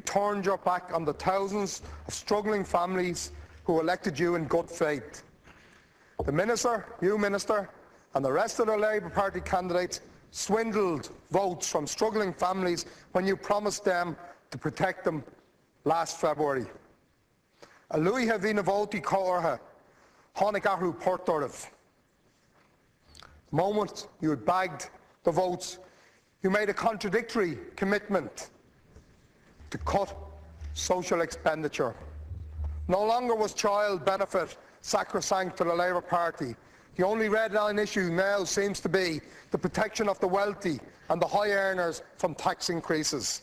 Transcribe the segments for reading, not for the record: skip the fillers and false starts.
turned your back on the thousands of struggling families who elected you in good faith. The Minister, you Minister, and the rest of the Labour Party candidates swindled votes from struggling families when you promised them to protect them last February. A lui ha bhí na vótaí cóirtha, tháinig athru portoribh. The moment you had bagged the votes, you made a contradictory commitment to cut social expenditure. No longer was child benefit sacrosanct to the Labour Party. The only red line issue now seems to be the protection of the wealthy and the high earners from tax increases.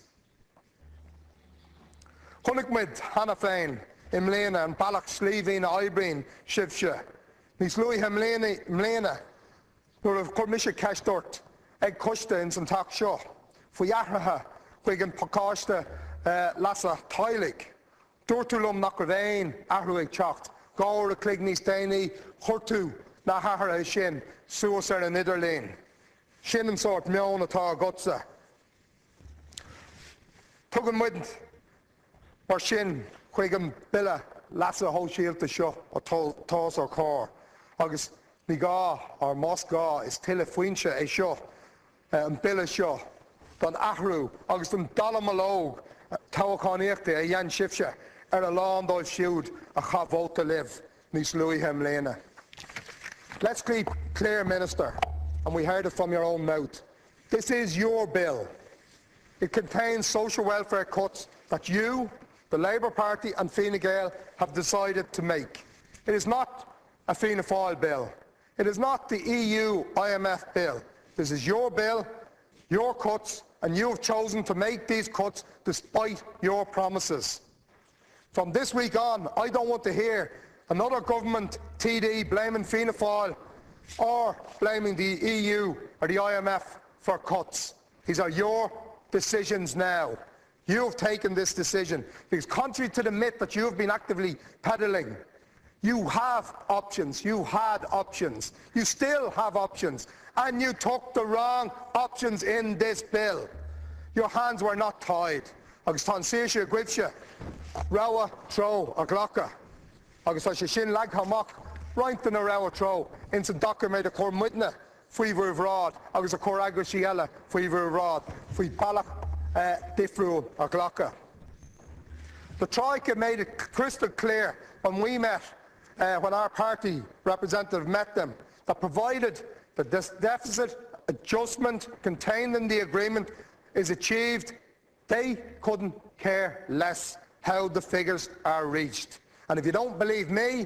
Chunigmid Hannah Féin, Imlena and Balach Slevina Ibrin Shivsha. Nis Louis Imlena, nur of Cormisha Cashtort, Egg Kushta in Santak Shaw. Fuyahaha, Wigan Pakashta, Lassa Tylik. Durtulum Nakravain, Ahruig Chacht. Gaur Clignis Dani, Hurtu, Nahara Shin, Suasar and Niderlin. Shin and sort Miona Tar Gutsa. Tugan Wid, or Shin, Quigam Billa, Lassa Ho Shield to Shaw, or Toss or Core. August Niga or Mosga is Tilla Fuincha a Shaw, and Billa Shaw. Don Ahru, August Dalamalog, Tawakanichte, a Yan Shifsha. A land I've shewed a cha vote to live, Nis Louis Hemlena. Let's keep clear, Minister, and we heard it from your own mouth. This is your bill. It contains social welfare cuts that you, the Labour Party and Fine Gael have decided to make. It is not a Fianna Fáil bill. It is not the EU IMF bill. This is your bill, your cuts, and you have chosen to make these cuts despite your promises. From this week on, I don't want to hear another government TD blaming Fianna Fáil or blaming the EU or the IMF for cuts. These are your decisions now. You have taken this decision because, contrary to the myth that you have been actively peddling, you have options, you had options, you still have options, and you took the wrong options in this bill. Your hands were not tied. Agus tá séise gwibse, rawa tro a glocka. Agus tá sé sin lag hamach, rointan a rawa tro, in san docker made a cor mutna, fuiver of rod, agus a cor agrasiella, fuiver of rod, fui balach difru a glocka. The Troika made it crystal clear when we met, when our party representative met them, that provided that this deficit adjustment contained in the agreement is achieved, they couldn't care less how the figures are reached. And if you don't believe me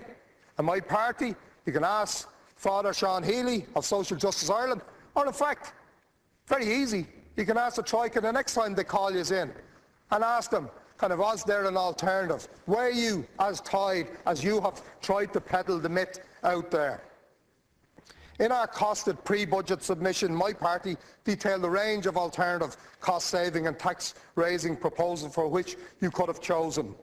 and my party, you can ask Father Sean Healy of Social Justice Ireland, or in fact, very easy, you can ask the Troika the next time they call you in and ask them, kind of, was there an alternative? Were you as tied as you have tried to peddle the myth out there? In our costed pre-budget submission, my party detailed a range of alternative cost-saving and tax-raising proposals for which you could have chosen.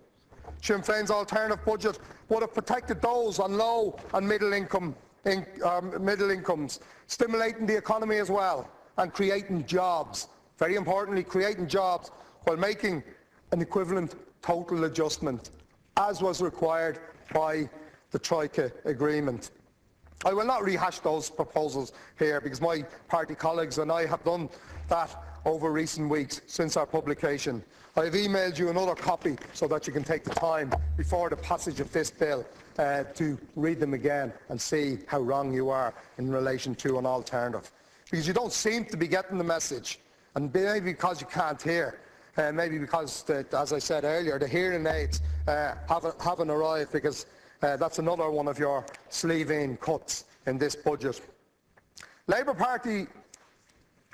Sinn Féin's alternative budget would have protected those on low and middle incomes, stimulating the economy as well, and creating jobs. Very importantly, creating jobs while making an equivalent total adjustment, as was required by the Troika agreement. I will not rehash those proposals here because my party colleagues and I have done that over recent weeks since our publication. I have emailed you another copy so that you can take the time before the passage of this bill to read them again and see how wrong you are in relation to an alternative. Because you don't seem to be getting the message, and maybe because you can't hear, maybe because, as I said earlier, the hearing aids haven't arrived, because that's another one of your sleeve-in cuts in this budget. Labour Party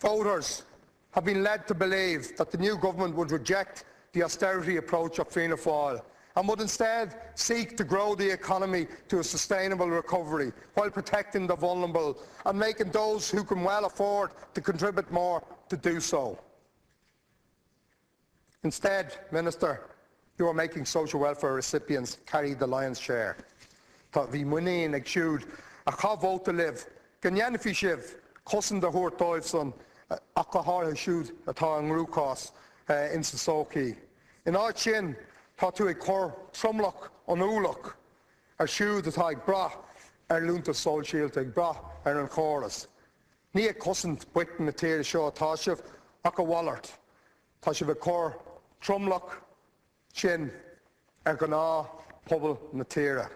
voters have been led to believe that the new government would reject the austerity approach of Fianna Fáil and would instead seek to grow the economy to a sustainable recovery while protecting the vulnerable and making those who can well afford to contribute more to do so. Instead, Minister, you are making social welfare recipients carry the lion's share. Tá bhí muín ag siúd a cha vóta to live, ganyan fi siv, cosan de húr toibh son, a cha hátha siúd atá an rúcás in sa sócaí. In our Sinn, thought to a cur trumlock on ullock, a shoe that I bra, lunta sol shield ag bra, an chorus. Ní a cusant witten na tíre seo táisih ach a wallart. Táisih a cur trumlock Sinn gná pobl na tíre.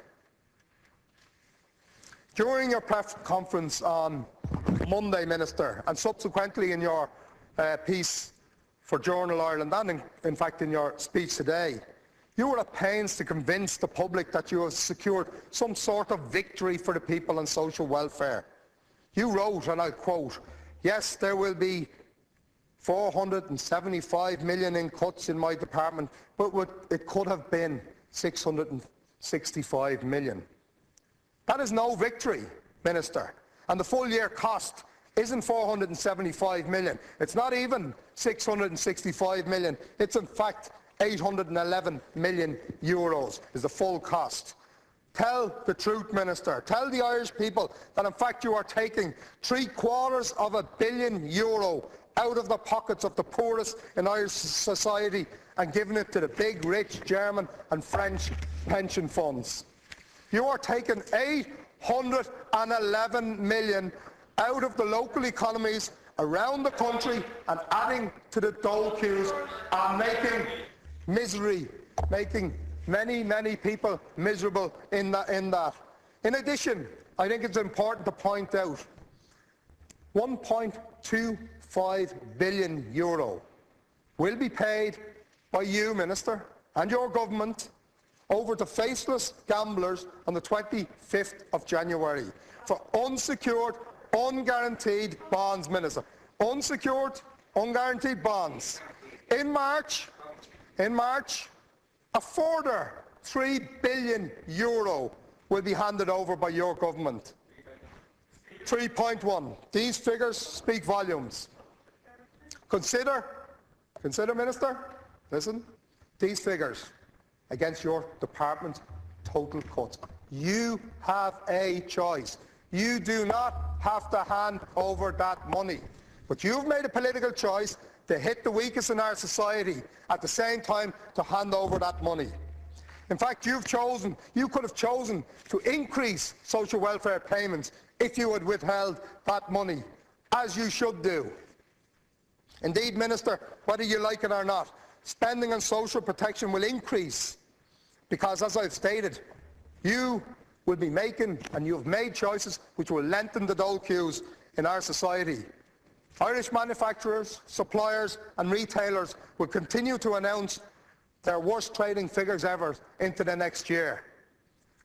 During your press conference on Monday, Minister, and subsequently in your piece for Journal Ireland and in fact in your speech today, you were at pains to convince the public that you have secured some sort of victory for the people on social welfare. You wrote, and I quote, "Yes, there will be 475 million in cuts in my department, but it could have been 665 million. That is no victory, Minister, and the full year cost isn't 475 million. It's not even 665 million. It's in fact 811 million euros is the full cost. Tell the truth, Minister. Tell the Irish people that in fact you are taking €750 million out of the pockets of the poorest in Irish society and giving it to the big, rich German and French pension funds. You are taking 811 million out of the local economies around the country and adding to the dole queues and making misery, making many, many people miserable in that. In addition, I think it's important to point out €1.25 billion will be paid by you, Minister, and your government over to faceless gamblers on the 25th of January for unsecured, unguaranteed bonds, Minister. Unsecured, unguaranteed bonds. In March, a further €3 billion will be handed over by your government. 3.1. These figures speak volumes. Consider, Minister, listen, these figures against your department's total cuts. You have a choice. You do not have to hand over that money. But you've made a political choice to hit the weakest in our society at the same time to hand over that money. In fact, you could have chosen to increase social welfare payments if you had withheld that money, as you should do. Indeed, Minister, whether you like it or not, spending on social protection will increase because, as I've stated, you will be making, and you have made choices which will lengthen the dole queues in our society. Irish manufacturers, suppliers and retailers will continue to announce their worst trading figures ever into the next year.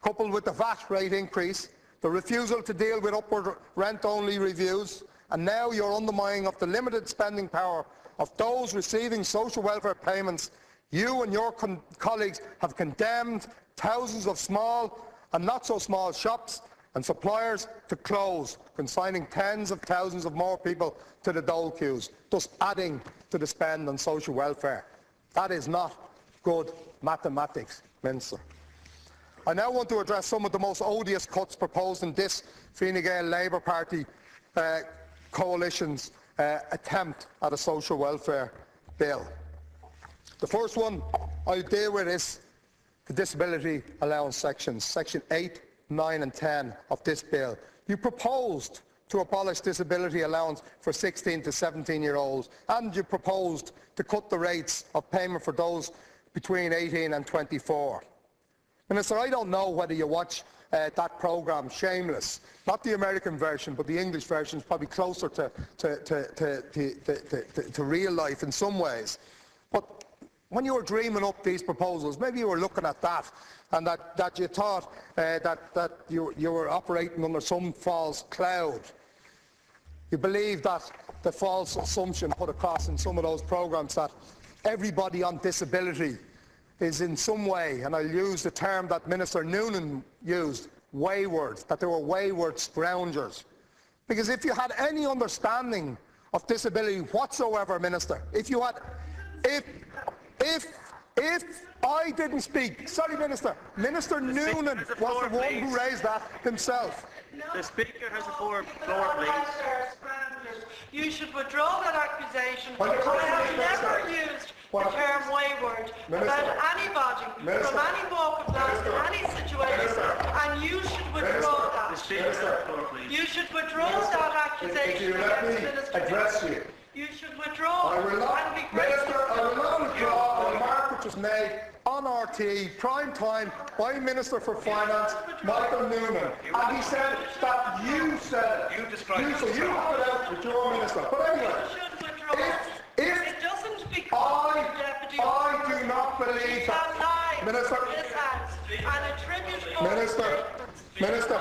Coupled with the VAT rate increase, the refusal to deal with upward rent-only reviews, and now your undermining of the limited spending power of those receiving social welfare payments, you and your colleagues have condemned thousands of small and not so small shops and suppliers to close, consigning tens of thousands of more people to the dole queues, thus adding to the spend on social welfare. That is not good mathematics, Minister. I now want to address some of the most odious cuts proposed in this Fine Gael Labour Party coalition's attempt at a social welfare bill. The first one I'll deal with is the disability allowance sections, section 8, 9 and 10 of this bill. You proposed to abolish disability allowance for 16 to 17-year-olds, and you proposed to cut the rates of payment for those between 18 and 24. Minister, I don't know whether you watch that programme, Shameless. Not the American version, but the English version is probably closer to real life in some ways. But when you were dreaming up these proposals, maybe you were looking at that, and that you thought that you were operating under some false cloud. You believe that the false assumption put across in some of those programmes that everybody on disability is in some way, and I'll use the term that Minister Noonan used, wayward, that they were wayward scroungers. Because if you had any understanding of disability whatsoever, Minister, if I didn't speak, sorry Minister, Minister Noonan was the one who raised that himself. The Speaker has the floor, please. You should withdraw that accusation. I have never used the term wayward about anybody from any walk of life, any situation, and you should withdraw that. You should withdraw that accusation against Minister. Address you. You should withdraw I will not, and be Minister, grateful. I will not withdraw a remark which was made on RT, prime time, by Minister for Finance, Michael Noonan. And he said that you said it. So you have it out with your Minister. But anyway, You should withdraw. if It doesn't become deputy. I do not believe that. That Minister. this house and attribute Minister,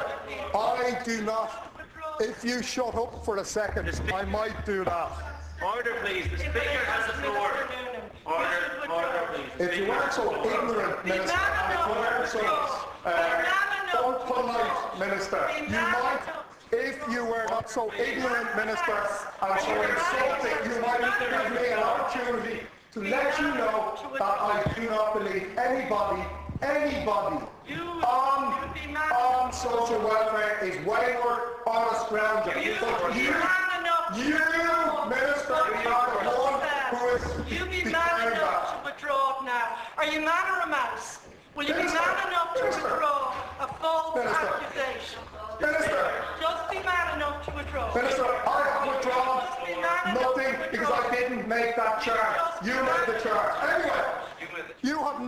I do not. If you shut up for a second, I might do that. Order, please. The Speaker has the floor. Order, please. If you weren't so ignorant, Minister, and if you weren't so unpolite, Minister, you might, if you were not so ignorant, Minister, and so insulting, you might give me an opportunity to let you know that I do not believe anybody on social welfare is wayward or a scrounger. But you, Minister, are the one who is You be declaring man enough that. to withdraw it now. Are you man or a mouse? Will you be man enough to withdraw a false accusation? Minister, Just be man enough to withdraw. Minister, I have withdrawn nothing because I didn't make that charge. You made the charge. Anyway, you have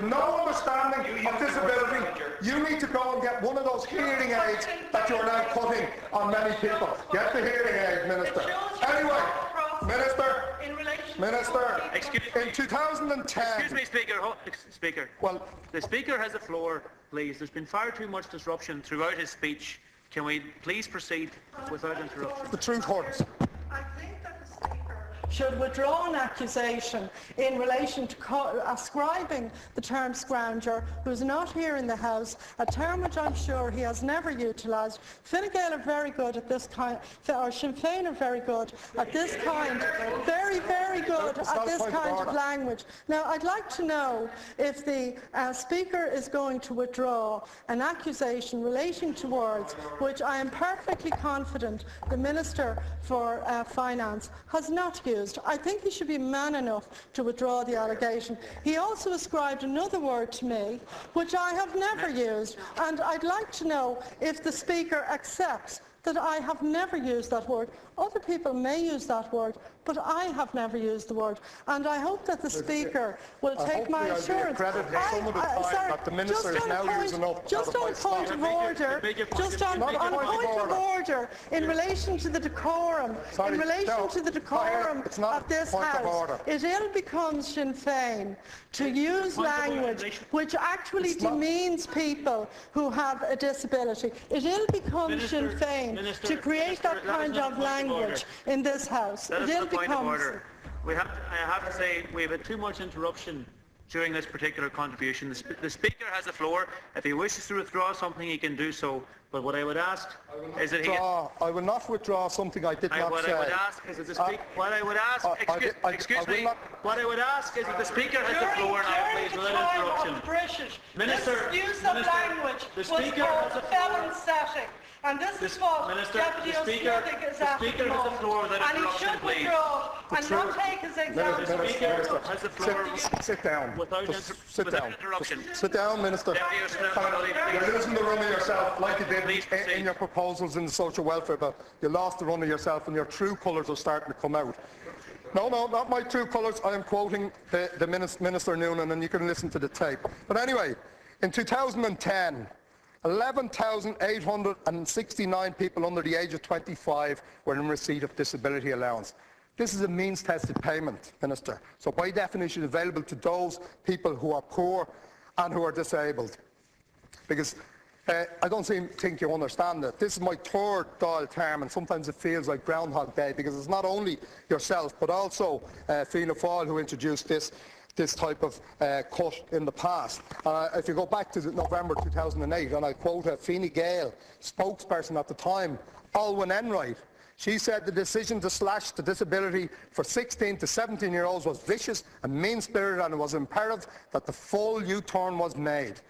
no understanding of disability. You need to go and get one of those hearing aids that you're now putting on many people. Get the hearing aid, Minister. Anyway, Minister, in 2010... Excuse me, Speaker. Speaker. Well, the Speaker has the floor, please. There's been far too much disruption throughout his speech. Can we please proceed without interruption? the truth hurts. I think that the Speaker should withdraw an accusation in relation to ascribing the term scrounger, who's not here in the House, a term which I'm sure he has never utilised. Fine Gael are very good at this kind, or Sinn Féin are very good at this kind, very good at this kind of language. Now, I'd like to know if the Speaker is going to withdraw an accusation relating to words which I am perfectly confident the Minister for Finance has not used. I think he should be man enough to withdraw the allegation. He also ascribed another word to me which I have never used, and I'd like to know if the Speaker accepts that I have never used that word. Other people may use that word, but I have never used the word. And I hope that the Speaker will take my assurance. That the Minister is now using up. Just on point of order, in relation to the decorum, of this House, it ill becomes Sinn Féin to use language which actually demeans people who have a disability. It ill becomes Sinn Féin to create that kind of language in this House. That is the point of order. I have to say we have had too much interruption during this particular contribution. The Speaker has the floor. If he wishes to withdraw something, he can do so. But what I would ask is that I will not withdraw something I did not say. What I would ask is that the Speaker... What I would ask... Excuse me. What I would ask is that the Speaker has the floor now, please, without interruption. Minister, use of language the Speaker has the felon setting. And this is what Deputy Ó Snodaigh is after the moment. And he should withdraw and not take his example. The Speaker has the floor Sit down. without interruption. Sit down, Minister. You're losing the run of yourself like you did in your proposals in the social welfare bill. You lost the run of yourself and your true colours are starting to come out. No, not my true colours. I am quoting the Minister Noonan, and you can listen to the tape. But anyway, in 2010, 11,869 people under the age of 25 were in receipt of disability allowance. This is a means-tested payment, Minister. So by definition, available to those people who are poor and who are disabled. Because I don't think you understand it. This is my third Dáil term, and sometimes it feels like Groundhog Day, because it's not only yourself, but also Fianna Fáil who introduced this type of cut in the past. If you go back to November 2008, and I quote a Fine Gael spokesperson at the time, Alwyn Enright, she said the decision to slash the disability for 16 to 17-year-olds was vicious and mean-spirited, and it was imperative that the full U-turn was made.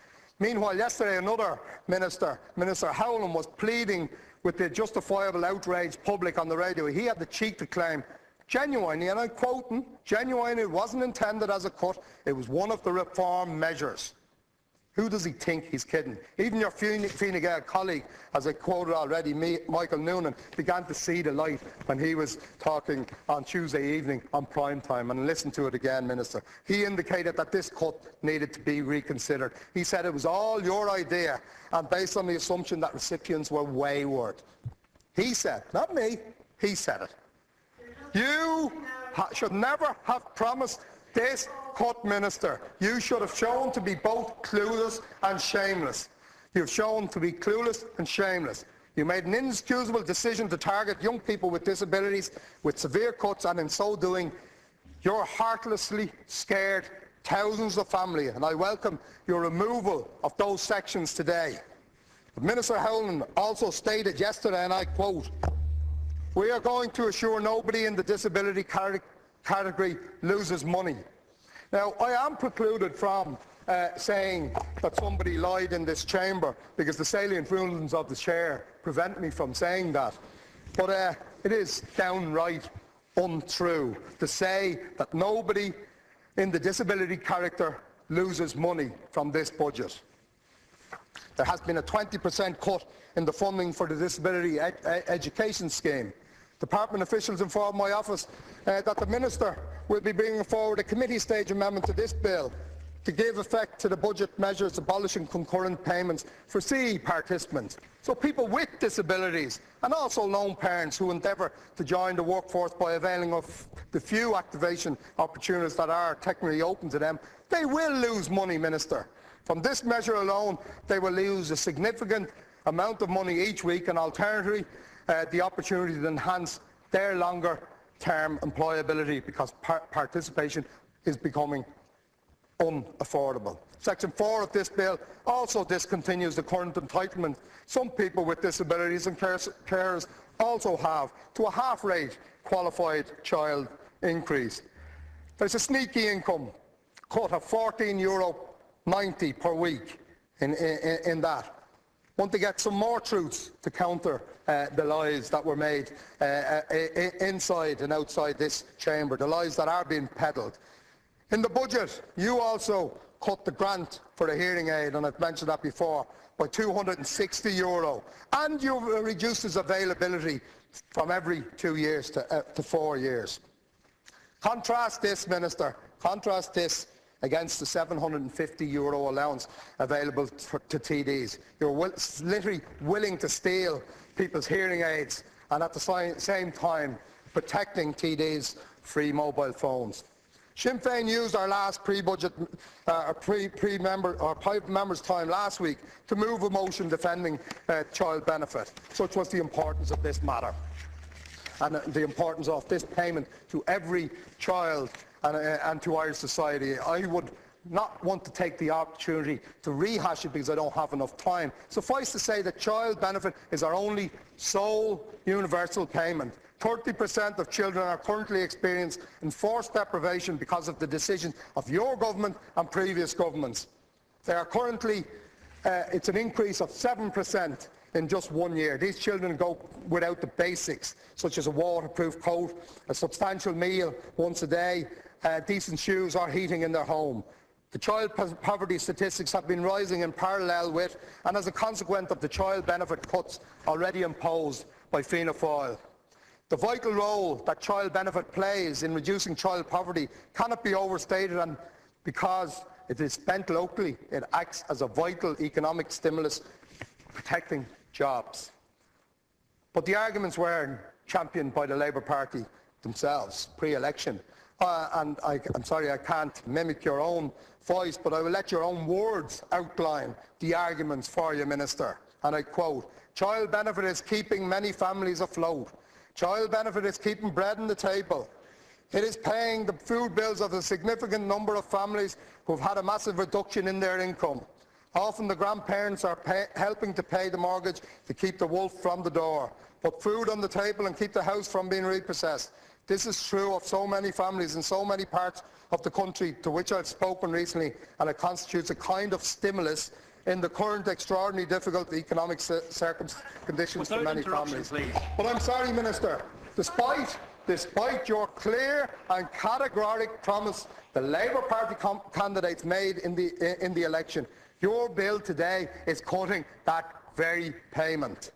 Meanwhile, yesterday another Minister Howland, was pleading with the justifiable outraged public on the radio. He had the cheek to claim genuinely, and I'm quoting, genuinely, it wasn't intended as a cut, it was one of the reform measures. Who does he think he's kidding? Even your Fine Gael colleague, as I quoted already, Michael Noonan, began to see the light when he was talking on Tuesday evening on prime time. And listen to it again, Minister. He indicated that this cut needed to be reconsidered. He said it was all your idea and based on the assumption that recipients were wayward. He said, not me, he said it. You should never have promised this cut, Minister. You should have shown to be both clueless and shameless. You've shown to be clueless and shameless. You made an inexcusable decision to target young people with disabilities with severe cuts, and in so doing, you're heartlessly scared thousands of families, and I welcome your removal of those sections today. But Minister Howland also stated yesterday, and I quote, "We are going to assure nobody in the disability category loses money." Now, I am precluded from saying that somebody lied in this chamber because the salient rulings of the chair prevent me from saying that. But it is downright untrue to say that nobody in the disability character loses money from this budget. There has been a 20% cut in the funding for the disability education scheme. Department officials informed my office that the Minister will be bringing forward a committee stage amendment to this bill to give effect to the budget measures abolishing concurrent payments for CE participants, so people with disabilities and also lone parents who endeavour to join the workforce by availing of the few activation opportunities that are technically open to them. They will lose money, Minister. From this measure alone, they will lose a significant amount of money each week, and alternatively, the opportunity to enhance their longer-term employability because participation is becoming unaffordable. Section 4 of this bill also discontinues the current entitlement some people with disabilities and carers also have to a half-rate qualified child increase. There's a sneaky income cut of €14.90 per week in that. Want to get some more truths to counter the lies that were made inside and outside this chamber, the lies that are being peddled. In the budget, you also cut the grant for a hearing aid, and I've mentioned that before, by €260, and you've reduced its availability from every 2 years to 4 years. Contrast this, Minister, contrast this against the €750 allowance available to TDs. You're literally willing to steal people's hearing aids and at the same time protecting TDs' free mobile phones. Sinn Féin used our last pre-budget, private members' time last week to move a motion defending child benefit. Such was the importance of this matter and the importance of this payment to every child and to Irish society. I would not want to take the opportunity to rehash it because I don't have enough time. Suffice to say that child benefit is our only sole universal payment. 30% of children are currently experiencing enforced deprivation because of the decision of your government and previous governments. They are currently, it's an increase of 7% in just 1 year. These children go without the basics, such as a waterproof coat, a substantial meal once a day, decent shoes or heating in their home. The child poverty statistics have been rising in parallel with and as a consequence of the child benefit cuts already imposed by Fianna Fáil. The vital role that child benefit plays in reducing child poverty cannot be overstated, and because it is spent locally, it acts as a vital economic stimulus protecting jobs. But the arguments were championed by the Labour Party themselves pre-election. And I'm sorry I can't mimic your own voice, but I will let your own words outline the arguments for you, Minister. And I quote, "Child benefit is keeping many families afloat. Child benefit is keeping bread on the table. It is paying the food bills of a significant number of families who have had a massive reduction in their income. Often the grandparents are helping to pay the mortgage to keep the wolf from the door, put food on the table and keep the house from being repossessed. This is true of so many families in so many parts of the country to which I've spoken recently, and it constitutes a kind of stimulus in the current extraordinarily difficult economic conditions for many families." Please. But I'm sorry, Minister, despite despite your clear and categoric promise the Labour Party candidates made in the election. Your bill today is cutting that very payment.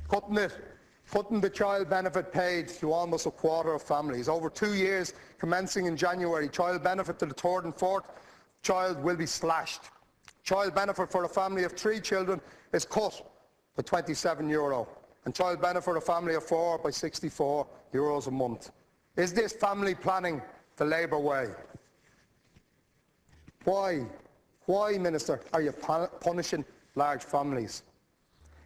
Cutting the child benefit paid to almost a quarter of families. Over 2 years, commencing in January, child benefit to the third and fourth child will be slashed. Child benefit for a family of 3 children is cut by €27, and child benefit for a family of 4 by €64 a month. Is this family planning the Labour way? Why, Minister, are you punishing large families?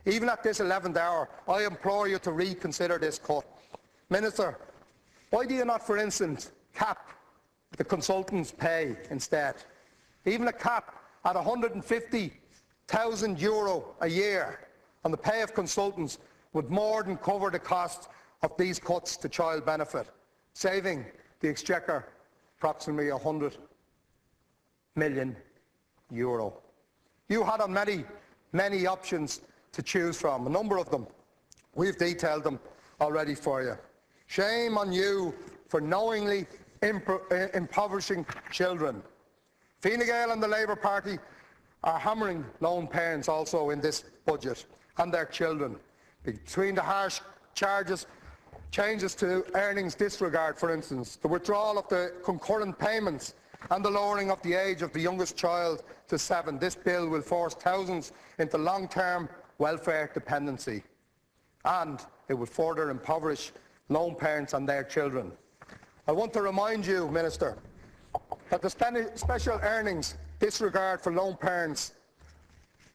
Even at this 11th hour, I implore you to reconsider this cut. Minister, why do you not, for instance, cap the consultants' pay instead? Even a cap at €150,000 a year on the pay of consultants would more than cover the cost of these cuts to child benefit, saving the Exchequer approximately €100 million. You had many options to choose from, a number of them. We've detailed them already for you. Shame on you for knowingly impoverishing children. Fine Gael and the Labour Party are hammering lone parents also in this budget and their children. Between the harsh changes to earnings disregard, for instance, the withdrawal of the concurrent payments and the lowering of the age of the youngest child to 7, this bill will force thousands into long-term welfare dependency, and it will further impoverish lone parents and their children. I want to remind you, Minister, that the special earnings disregard for lone parents,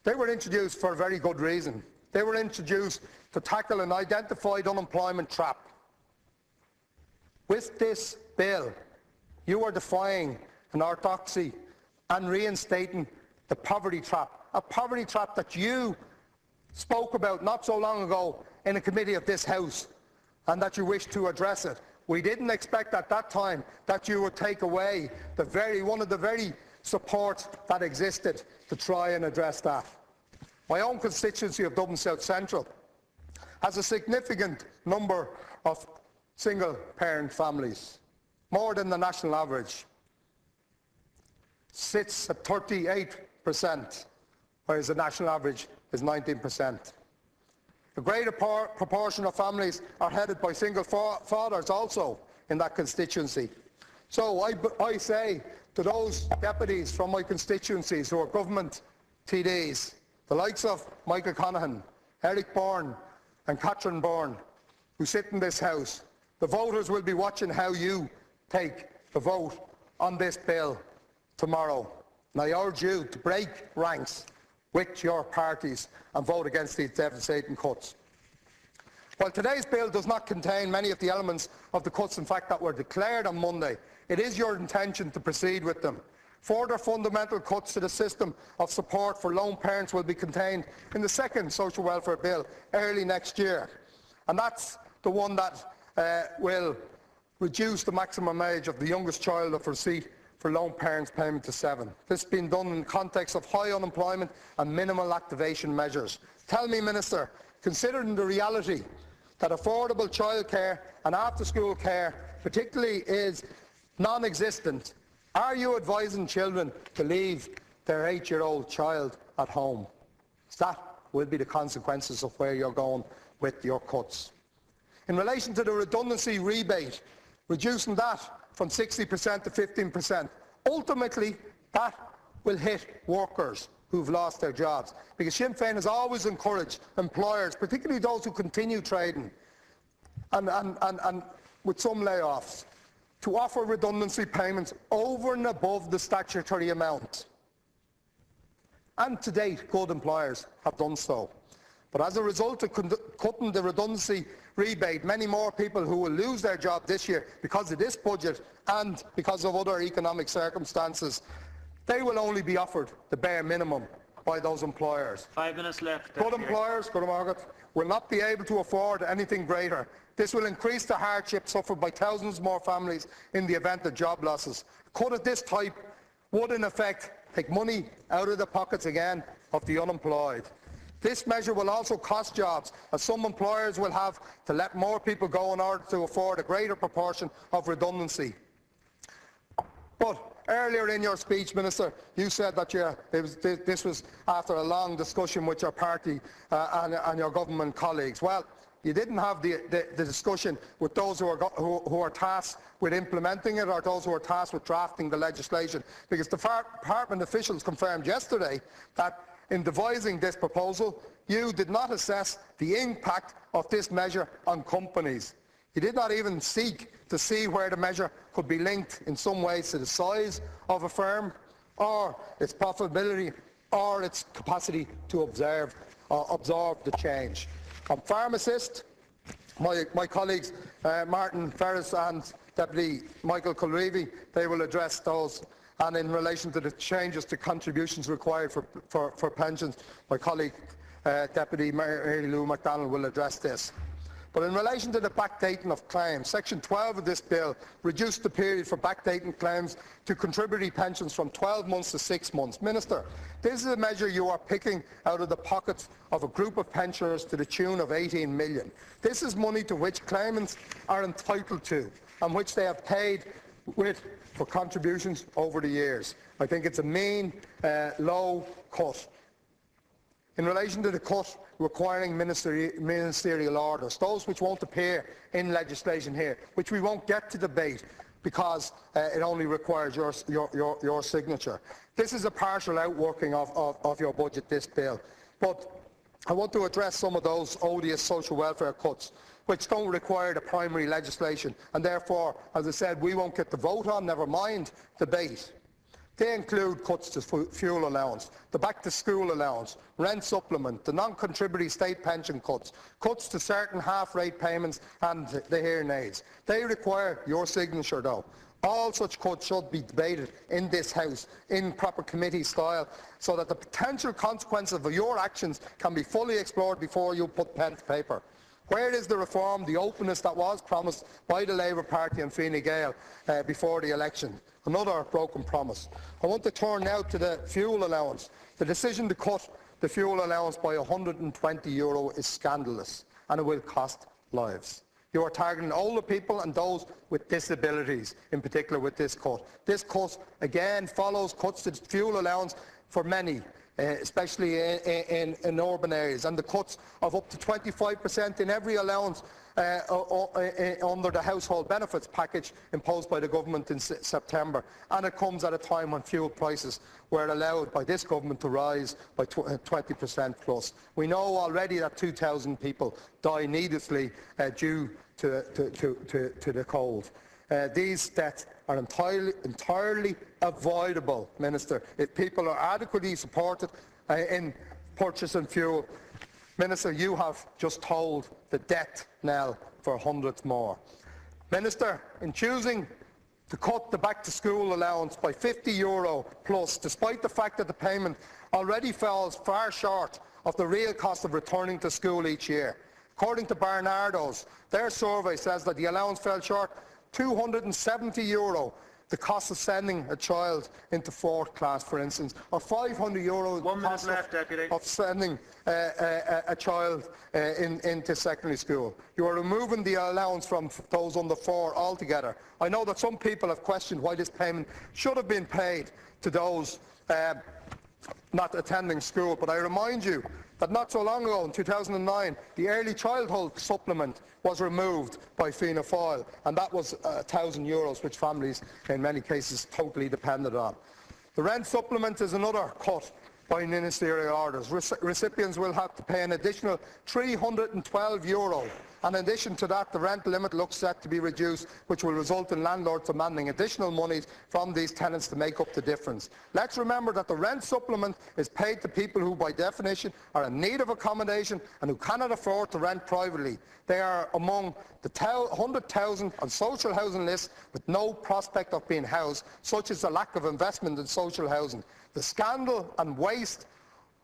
they were introduced for a very good reason. They were introduced to tackle an identified unemployment trap. With this bill, you are defying an orthodoxy and reinstating the poverty trap, a poverty trap that you spoke about not so long ago in a committee of this House, and that you wish to address it. We didn't expect at that time that you would take away one of the very supports that existed to try and address that. My own constituency of Dublin South Central has a significant number of single-parent families, more than the national average. Sits at 38%, whereas the national average is 19%. A greater proportion of families are headed by single fathers also in that constituency. So I say to those deputies from my constituencies who are government TDs, the likes of Michael Conaghan, Eric Byrne and Catherine Byrne, who sit in this House, the voters will be watching how you take the vote on this bill tomorrow. And I urge you to break ranks with your parties and vote against these devastating cuts. While today's bill does not contain many of the elements of the cuts, in fact, that were declared on Monday, it is your intention to proceed with them. Further fundamental cuts to the system of support for lone parents will be contained in the second social welfare bill early next year. And that's the one that will reduce the maximum age of the youngest child of receipt for lone parents' payment to 7. This has been done in the context of high unemployment and minimal activation measures. Tell me, Minister, considering the reality that affordable childcare and after-school care particularly is non-existent, are you advising children to leave their 8-year-old child at home? That will be the consequences of where you're going with your cuts. In relation to the redundancy rebate, reducing that from 60% to 15%, ultimately that will hit workers who've lost their jobs, because Sinn Féin has always encouraged employers, particularly those who continue trading and with some layoffs, to offer redundancy payments over and above the statutory amount. And to date, good employers have done so. But as a result of cutting the redundancy rebate, many more people who will lose their job this year because of this budget and because of other economic circumstances, they will only be offered the bare minimum by those employers. 5 minutes left. Good employers, good market, will not be able to afford anything greater. This will increase the hardship suffered by thousands more families in the event of job losses. A cut of this type would in effect take money out of the pockets again of the unemployed. This measure will also cost jobs, as some employers will have to let more people go in order to afford a greater proportion of redundancy. But earlier in your speech, Minister, you said that this was after a long discussion with your party and your government colleagues. Well, you didn't have the discussion with those who are tasked with implementing it, or those who are tasked with drafting the legislation, because the department officials confirmed yesterday that in devising this proposal, you did not assess the impact of this measure on companies. You did not even seek to see where the measure could be linked in some ways to the size of a firm, or its profitability, or its capacity to absorb the change. On pharmacists, my colleagues Martin Ferris and Deputy Michael Culreevy, they will address those. And in relation to the changes to contributions required for pensions, my colleague Deputy Mary Lou McDonald will address this. But in relation to the backdating of claims, Section 12 of this bill reduced the period for backdating claims to contributory pensions from 12 months to 6 months. Minister, this is a measure you are picking out of the pockets of a group of pensioners to the tune of 18 million. This is money to which claimants are entitled to and which they have paid for contributions over the years. I think it's a mean, low cut. In relation to the cut requiring ministerial orders, those which won't appear in legislation here, which we won't get to debate because it only requires your signature. This is a partial outworking of your budget, this bill. But I want to address some of those odious social welfare cuts which don't require the primary legislation, and therefore, as I said, we won't get the vote on, never mind debate. They include cuts to fuel allowance, the back-to-school allowance, rent supplement, the non-contributory state pension cuts, cuts to certain half-rate payments and the hearing aids. They require your signature, though. All such cuts should be debated in this House in proper committee style, so that the potential consequences of your actions can be fully explored before you put pen to paper. Where is the reform, the openness that was promised by the Labour Party and Fine Gael before the election? Another broken promise. I want to turn now to the fuel allowance. The decision to cut the fuel allowance by €120 is scandalous, and it will cost lives. You are targeting older people and those with disabilities, in particular with this cut. This cut, again, follows cuts to the fuel allowance for many, especially in urban areas, and the cuts of up to 25% in every allowance under the household benefits package imposed by the government in September. And it comes at a time when fuel prices were allowed by this government to rise by 20% plus. We know already that 2,000 people die needlessly due to the cold. These deaths are entirely avoidable, Minister, if people are adequately supported in purchasing fuel. Minister, you have just tolled the death knell for hundreds more. Minister, in choosing to cut the back-to-school allowance by €50 plus, despite the fact that the payment already falls far short of the real cost of returning to school each year. According to Barnardo's, their survey says that the allowance fell short €270, the cost of sending a child into 4th class, for instance, or €500 cost of sending a child into secondary school. You are removing the allowance from those under 4 altogether. I know that some people have questioned why this payment should have been paid to those not attending school, but I remind you that not so long ago, in 2009, the early childhood supplement was removed by Fianna Fáil, and that was €1,000, which families in many cases totally depended on. The rent supplement is another cut by ministerial orders. Recipients will have to pay an additional €312. And in addition to that, the rent limit looks set to be reduced, which will result in landlords demanding additional monies from these tenants to make up the difference. Let's remember that the rent supplement is paid to people who, by definition, are in need of accommodation and who cannot afford to rent privately. They are among the 100,000 on social housing lists with no prospect of being housed, such as the lack of investment in social housing. The scandal and waste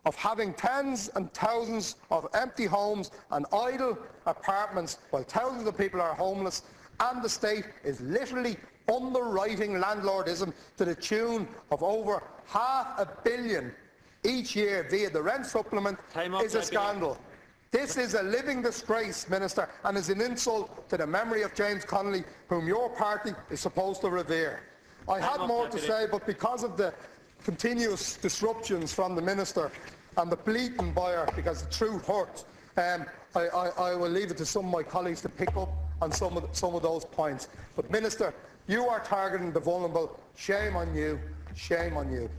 of having tens and thousands of empty homes and idle apartments while thousands of people are homeless, and the state is literally underwriting landlordism to the tune of over €500 million each year via the rent supplement is a scandal. This is a living disgrace, Minister, and is an insult to the memory of James Connolly, whom your party is supposed to revere. I had more to say, but because of the continuous disruptions from the Minister and the bleating by her, because the truth hurts, I will leave it to some of my colleagues to pick up on some of those points. But Minister, you are targeting the vulnerable. Shame on you. Shame on you.